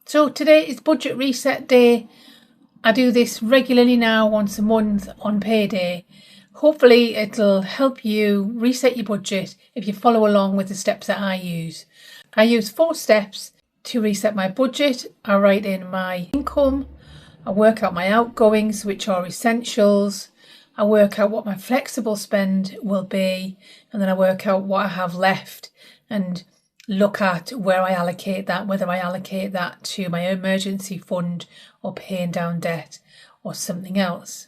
So today is budget reset day. I do this regularly now, once a month on payday. Hopefully it'll help you reset your budget if you follow along with the steps that I use. I use 4 steps to reset my budget. I write in my income, I work out my outgoings, which are essentials, I work out what my flexible spend will be, and then I work out what I have left and look at where I allocate that, whether I allocate that to my emergency fund or paying down debt or something else.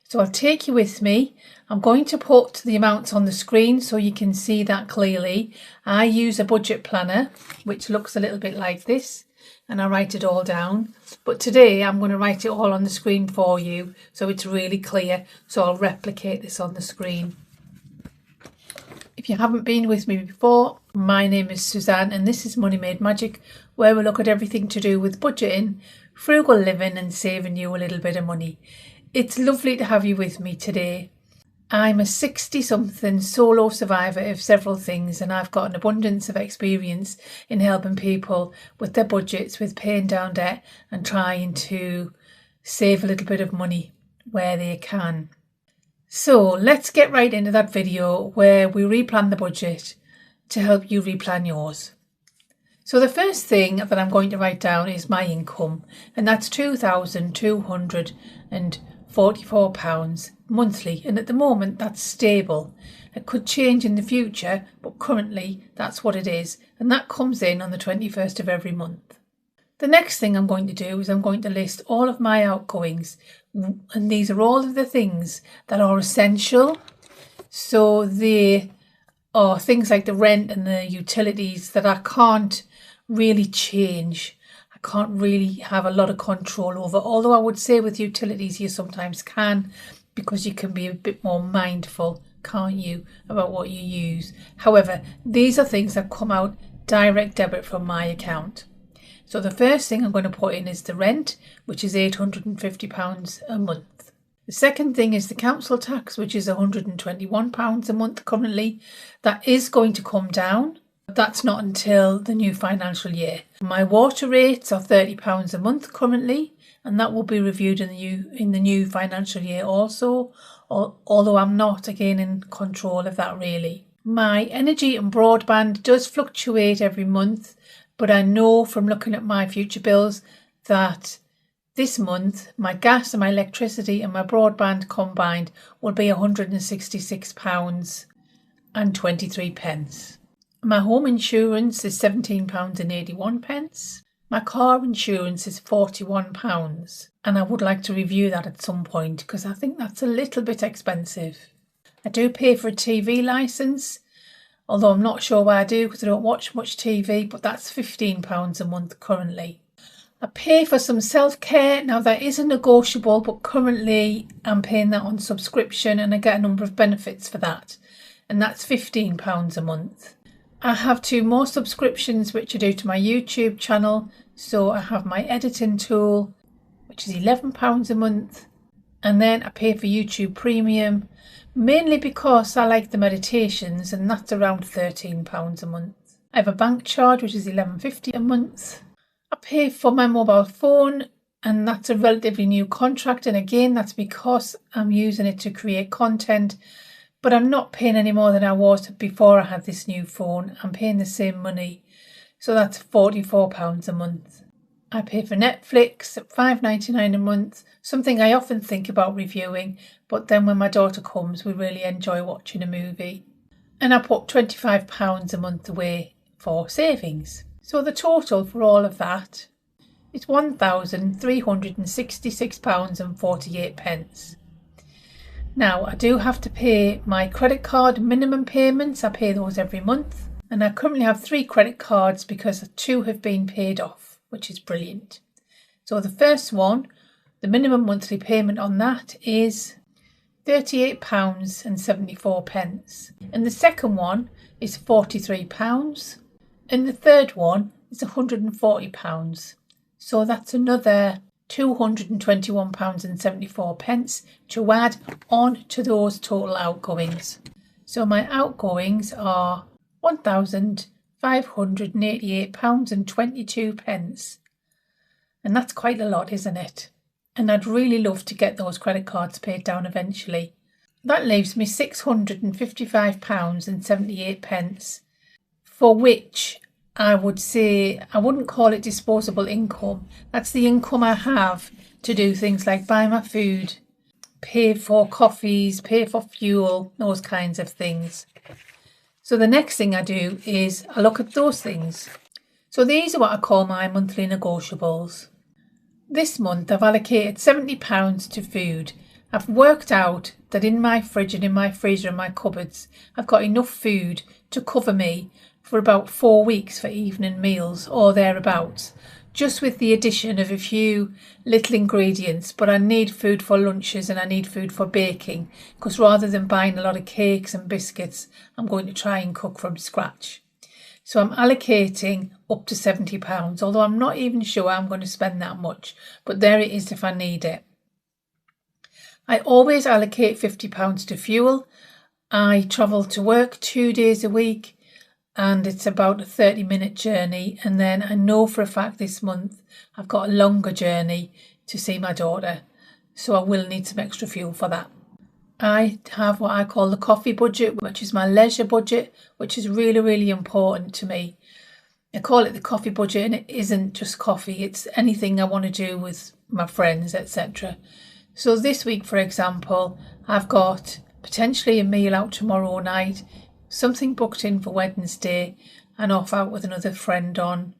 So I'll take you with me. I'm going to put the amounts on the screen so you can see that clearly. I use a budget planner, which looks a little bit like this, and I write it all down. But today I'm going to write it all on the screen for you so it's really clear. So I'll replicate this on the screen. If you haven't been with me before, my name is Suzanne and this is Money Made Magic, where we look at everything to do with budgeting, frugal living and saving you a little bit of money. It's lovely to have you with me today. I'm a 60-something solo survivor of several things, and I've got an abundance of experience in helping people with their budgets, with paying down debt and trying to save a little bit of money where they can. So let's get right into that video where we replan the budget to help you replan yours. So the first thing that I'm going to write down is my income, and that's £2,244 monthly, and at the moment that's stable. It could change in the future, but currently that's what it is, and that comes in on the 21st of every month. The next thing I'm going to do is I'm going to list all of my outgoings, and these are all of the things that are essential. So they are things like the rent and the utilities that I can't really change. I can't really have a lot of control over, although I would say with utilities you sometimes can, because you can be a bit more mindful, can't you, about what you use. However, these are things that come out direct debit from my account. So the first thing I'm going to put in is the rent, which is £850 a month. The second thing is the council tax, which is £121 a month currently. That is going to come down, but that's not until the new financial year. My water rates are £30 a month currently, and that will be reviewed in the new financial year also, although I'm not again in control of that really. My energy and broadband does fluctuate every month, but I know from looking at my future bills that this month my gas and my electricity and my broadband combined will be £166.23. My home insurance is £17.81. My car insurance is £41, and I would like to review that at some point because I think that's a little bit expensive. I do pay for a TV licence, although I'm not sure why I do because I don't watch much TV, but that's £15 a month currently. I pay for some self-care. Now that is a negotiable, but currently I'm paying that on subscription and I get a number of benefits for that, and that's £15 a month. I have 2 more subscriptions which are due to my YouTube channel. So I have my editing tool, which is £11 a month, and then I pay for YouTube Premium, mainly because I like the meditations, and that's around £13 a month. I have a bank charge, which is £11.50 a month. I pay for my mobile phone, and that's a relatively new contract, and again that's because I'm using it to create content, but I'm not paying any more than I was before I had this new phone. I'm paying the same money, so that's £44 a month. I pay for Netflix at £5.99 a month, something I often think about reviewing, but then when my daughter comes we really enjoy watching a movie. And I put £25 a month away for savings. So the total for all of that is £1,366.48. Now I do have to pay my credit card minimum payments. I pay those every month, and I currently have 3 credit cards because 2 have been paid off, which is brilliant. So the first one, the minimum monthly payment on that is £38.74, and the second one is £43, and the third one is £140. So that's another £221.74 to add on to those total outgoings. So my outgoings are £1,588.22. And that's quite a lot, isn't it? And I'd really love to get those credit cards paid down eventually. That leaves me £655.78, for which I would say I wouldn't call it disposable income. That's the income I have to do things like buy my food, pay for coffees, pay for fuel, those kinds of things. So the next thing I do is I look at those things. So these are what I call my monthly negotiables. This month I've allocated £70 to food. I've worked out that in my fridge and in my freezer and my cupboards, I've got enough food to cover me for about 4 weeks for evening meals or thereabouts, just with the addition of a few little ingredients. But I need food for lunches and I need food for baking, because rather than buying a lot of cakes and biscuits, I'm going to try and cook from scratch. So I'm allocating up to £70, although I'm not even sure I'm going to spend that much, but there it is if I need it. I always allocate £50 to fuel. I travel to work 2 days a week and it's about a 30-minute journey. And then I know for a fact this month I've got a longer journey to see my daughter, so I will need some extra fuel for that. I have what I call the coffee budget, which is my leisure budget, which is really, really important to me. I call it the coffee budget, and it isn't just coffee, it's anything I want to do with my friends, etc. So this week, for example, I've got potentially a meal out tomorrow night, something booked in for Wednesday, and off out with another friend on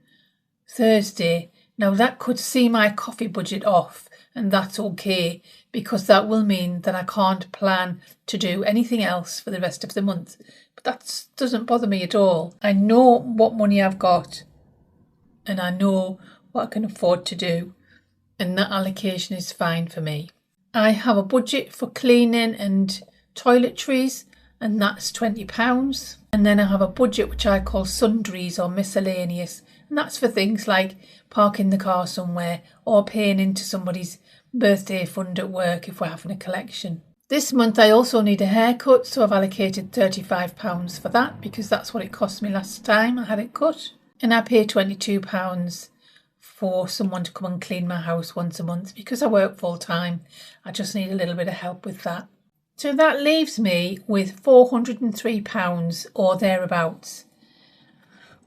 Thursday. Now that could see my coffee budget off, and that's okay, because that will mean that I can't plan to do anything else for the rest of the month. But that doesn't bother me at all. I know what money I've got and I know what I can afford to do, and that allocation is fine for me. I have a budget for cleaning and toiletries, and that's £20. And then I have a budget which I call sundries or miscellaneous, and that's for things like parking the car somewhere or paying into somebody's birthday fund at work if we're having a collection. This month I also need a haircut, so I've allocated £35 for that, because that's what it cost me last time I had it cut. And I pay £22 for someone to come and clean my house once a month, because I work full time. I just need a little bit of help with that. So that leaves me with £403 or thereabouts,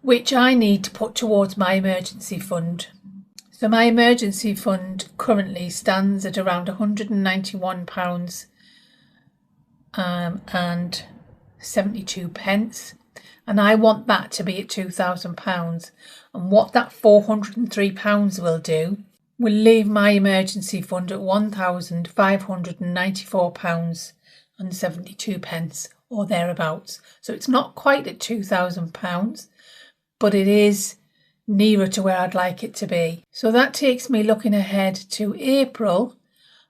which I need to put towards my emergency fund. So my emergency fund currently stands at around £191 and 72 pence, and I want that to be at £2,000. And what that £403 will do will leave my emergency fund at £1,594 and 72 pence or thereabouts. So it's not quite at £2,000, but it is nearer to where I'd like it to be. So that takes me looking ahead to April,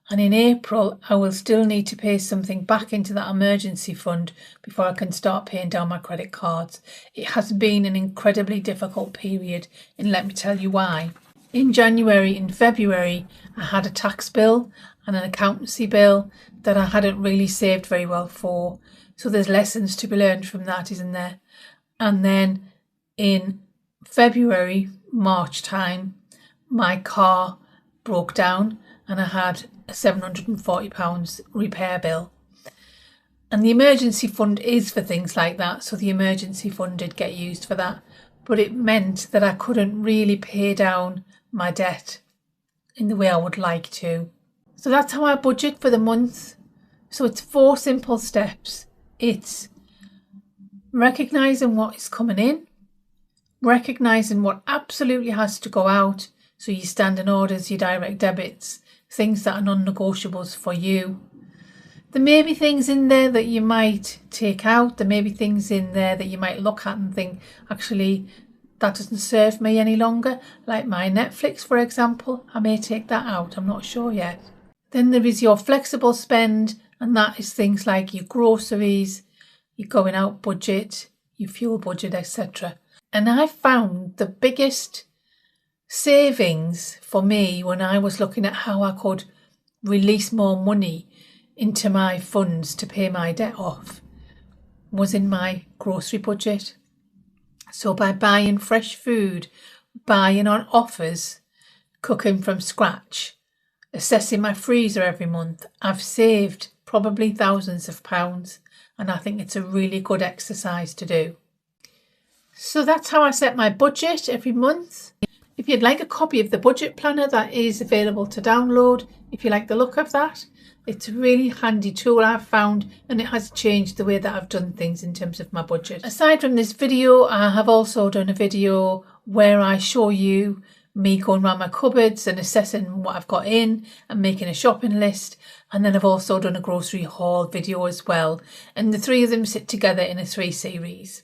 and in April I will still need to pay something back into that emergency fund before I can start paying down my credit cards. It has been an incredibly difficult period, and let me tell you why. In January and February I had a tax bill and an accountancy bill that I hadn't really saved very well for, so there's lessons to be learned from that, isn't there? And then in February, March time, my car broke down and I had a £740 repair bill. And the emergency fund is for things like that, so the emergency fund did get used for that. But it meant that I couldn't really pay down my debt in the way I would like to. So that's how I budget for the month. So it's 4 simple steps. It's recognising what is coming in, recognising what absolutely has to go out, so your standing orders, your direct debits, things that are non-negotiables for you. There may be things in there that you might take out, there may be things in there that you might look at and think, actually that doesn't serve me any longer, like my Netflix for example. I may take that out, I'm not sure yet. Then there is your flexible spend, and that is things like your groceries, your going out budget, your fuel budget, etc. And I found the biggest savings for me when I was looking at how I could release more money into my funds to pay my debt off was in my grocery budget. So by buying fresh food, buying on offers, cooking from scratch, assessing my freezer every month, I've saved probably thousands of pounds, and I think it's a really good exercise to do. So that's how I set my budget every month. If you'd like a copy of the budget planner, that is available to download. If you like the look of that, it's a really handy tool I've found, and it has changed the way that I've done things in terms of my budget. Aside from this video, I have also done a video where I show you me going around my cupboards and assessing what I've got in and making a shopping list. And then I've also done a grocery haul video as well. And the three of them sit together in a 3 series.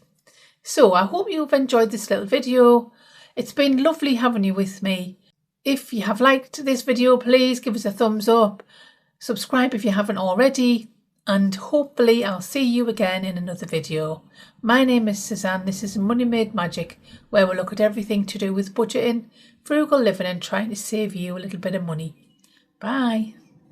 So I hope you've enjoyed this little video. It's been lovely having you with me. If you have liked this video, please give us a thumbs up. Subscribe if you haven't already. And hopefully I'll see you again in another video. My name is Suzanne. This is Money Made Magic, where we look at everything to do with budgeting, frugal living and trying to save you a little bit of money. Bye.